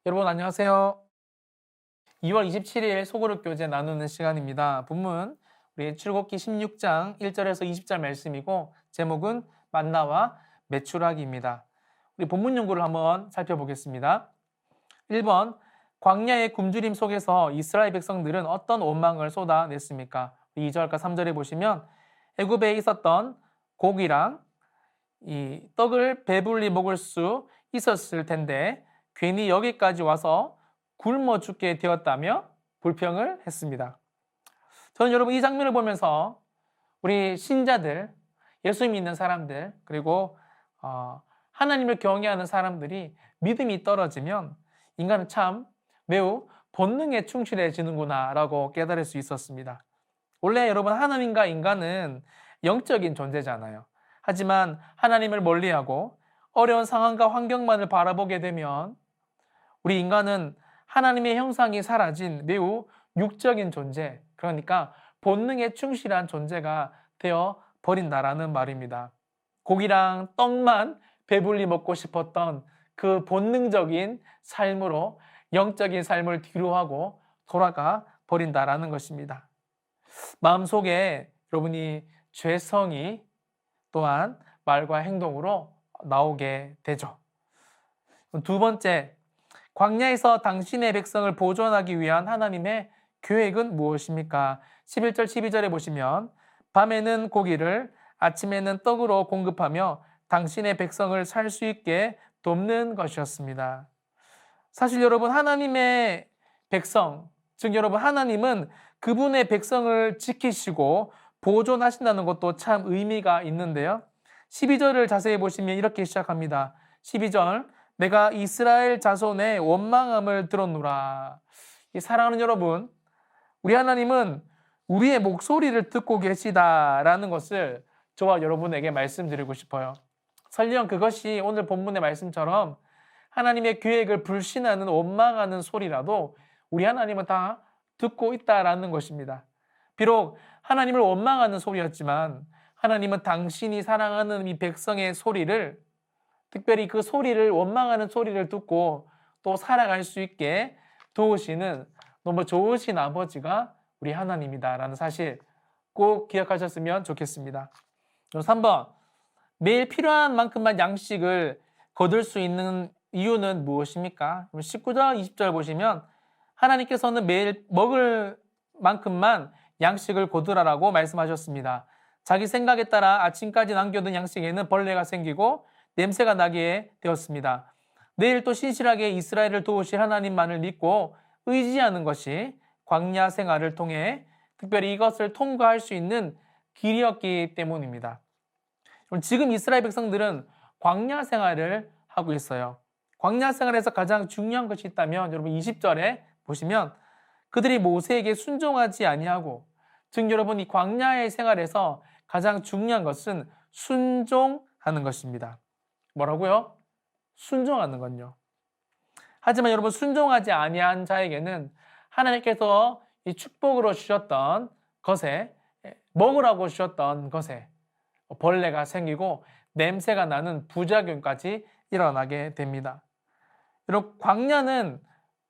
여러분 안녕하세요. 2월 27일 소그룹 교재 나누는 시간입니다. 본문 우리 출애굽기 16장 1절에서 20절 말씀이고 제목은 만나와 메추라기입니다. 우리 본문 연구를 한번 살펴보겠습니다. 1번 광야의 굶주림 속에서 이스라엘 백성들은 어떤 원망을 쏟아냈습니까? 2절과 3절에 보시면 애굽에 있었던 고기랑 이 떡을 배불리 먹을 수 있었을 텐데 괜히 여기까지 와서 굶어 죽게 되었다며 불평을 했습니다. 저는 여러분 이 장면을 보면서 우리 신자들, 예수 믿는 사람들, 그리고 하나님을 경외하는 사람들이 믿음이 떨어지면 인간은 참 매우 본능에 충실해지는구나 라고 깨달을 수 있었습니다. 원래 여러분 하나님과 인간은 영적인 존재잖아요. 하지만 하나님을 멀리하고 어려운 상황과 환경만을 바라보게 되면 우리 인간은 하나님의 형상이 사라진 매우 육적인 존재, 그러니까 본능에 충실한 존재가 되어 버린다라는 말입니다. 고기랑 떡만 배불리 먹고 싶었던 그 본능적인 삶으로 영적인 삶을 뒤로하고 돌아가 버린다라는 것입니다. 마음속에 여러분이 죄성이 또한 말과 행동으로 나오게 되죠. 두 번째, 광야에서 당신의 백성을 보존하기 위한 하나님의 계획은 무엇입니까? 11절 12절에 보시면 밤에는 고기를 아침에는 떡으로 공급하며 당신의 백성을 살 수 있게 돕는 것이었습니다. 사실 여러분 하나님의 백성, 즉 여러분 하나님은 그분의 백성을 지키시고 보존하신다는 것도 참 의미가 있는데요. 12절을 자세히 보시면 이렇게 시작합니다. 12절 내가 이스라엘 자손의 원망함을 들었노라. 사랑하는 여러분, 우리 하나님은 우리의 목소리를 듣고 계시다라는 것을 저와 여러분에게 말씀드리고 싶어요. 설령 그것이 오늘 본문의 말씀처럼 하나님의 계획을 불신하는 원망하는 소리라도 우리 하나님은 다 듣고 있다라는 것입니다. 비록 하나님을 원망하는 소리였지만 하나님은 당신이 사랑하는 이 백성의 소리를, 특별히 그 소리를, 원망하는 소리를 듣고 또 살아갈 수 있게 도우시는 너무 좋으신 아버지가 우리 하나님이다라는 사실 꼭 기억하셨으면 좋겠습니다. 3번, 매일 필요한 만큼만 양식을 거둘 수 있는 이유는 무엇입니까? 19절, 20절 보시면 하나님께서는 매일 먹을 만큼만 양식을 거두라라고 말씀하셨습니다. 자기 생각에 따라 아침까지 남겨둔 양식에는 벌레가 생기고 냄새가 나게 되었습니다. 내일 또 신실하게 이스라엘을 도우실 하나님만을 믿고 의지하는 것이 광야 생활을 통해 특별히 이것을 통과할 수 있는 길이었기 때문입니다. 지금 이스라엘 백성들은 광야 생활을 하고 있어요. 광야 생활에서 가장 중요한 것이 있다면 여러분 20절에 보시면 그들이 모세에게 순종하지 아니하고, 즉 여러분 이 광야의 생활에서 가장 중요한 것은 순종하는 것입니다. 뭐라고요? 순종하는 건요. 하지만 여러분 순종하지 아니한 자에게는 하나님께서 이 축복으로 주셨던 것에, 먹으라고 주셨던 것에 벌레가 생기고 냄새가 나는 부작용까지 일어나게 됩니다. 여러분 광야는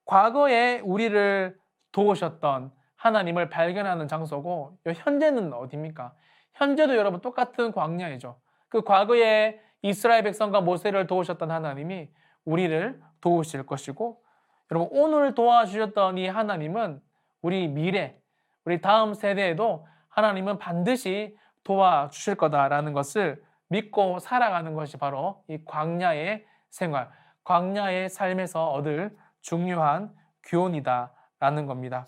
과거에 우리를 도우셨던 하나님을 발견하는 장소고 현재는 어디입니까? 현재도 여러분 똑같은 광야이죠. 그 과거에 이스라엘 백성과 모세를 도우셨던 하나님이 우리를 도우실 것이고, 여러분 오늘 도와주셨던 이 하나님은 우리 미래, 우리 다음 세대에도 하나님은 반드시 도와주실 거다라는 것을 믿고 살아가는 것이 바로 이 광야의 생활, 광야의 삶에서 얻을 중요한 교훈이다라는 겁니다.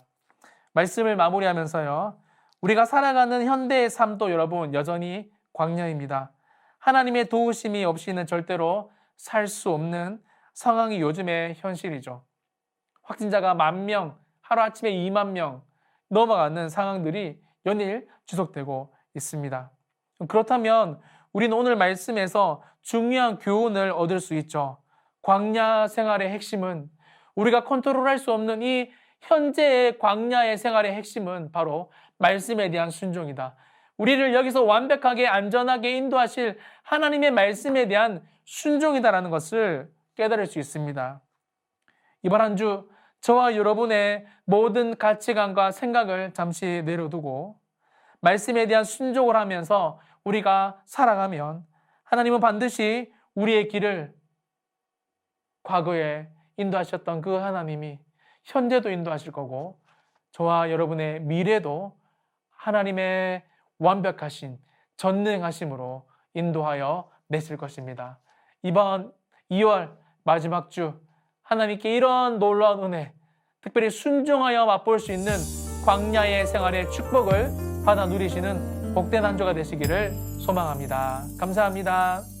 말씀을 마무리하면서요, 우리가 살아가는 현대의 삶도 여러분 여전히 광야입니다. 하나님의 도우심이 없이는 절대로 살 수 없는 상황이 요즘의 현실이죠. 확진자가 10,000명, 하루아침에 20,000명 넘어가는 상황들이 연일 지속되고 있습니다. 그렇다면 우리는 오늘 말씀에서 중요한 교훈을 얻을 수 있죠. 광야 생활의 핵심은, 우리가 컨트롤할 수 없는 이 현재의 광야의 생활의 핵심은 바로 말씀에 대한 순종이다. 우리를 여기서 완벽하게 안전하게 인도하실 하나님의 말씀에 대한 순종이다라는 것을 깨달을 수 있습니다. 이번 한 주 저와 여러분의 모든 가치관과 생각을 잠시 내려두고 말씀에 대한 순종을 하면서 우리가 살아가면 하나님은 반드시 우리의 길을 과거에 인도하셨던 그 하나님이 현재도 인도하실 거고 저와 여러분의 미래도 하나님의 완벽하신 전능하심으로 인도하여 내실 것입니다. 이번 2월 마지막 주 하나님께 이런 놀라운 은혜, 특별히 순종하여 맛볼 수 있는 광야의 생활의 축복을 받아 누리시는 복된 한 주가 되시기를 소망합니다. 감사합니다.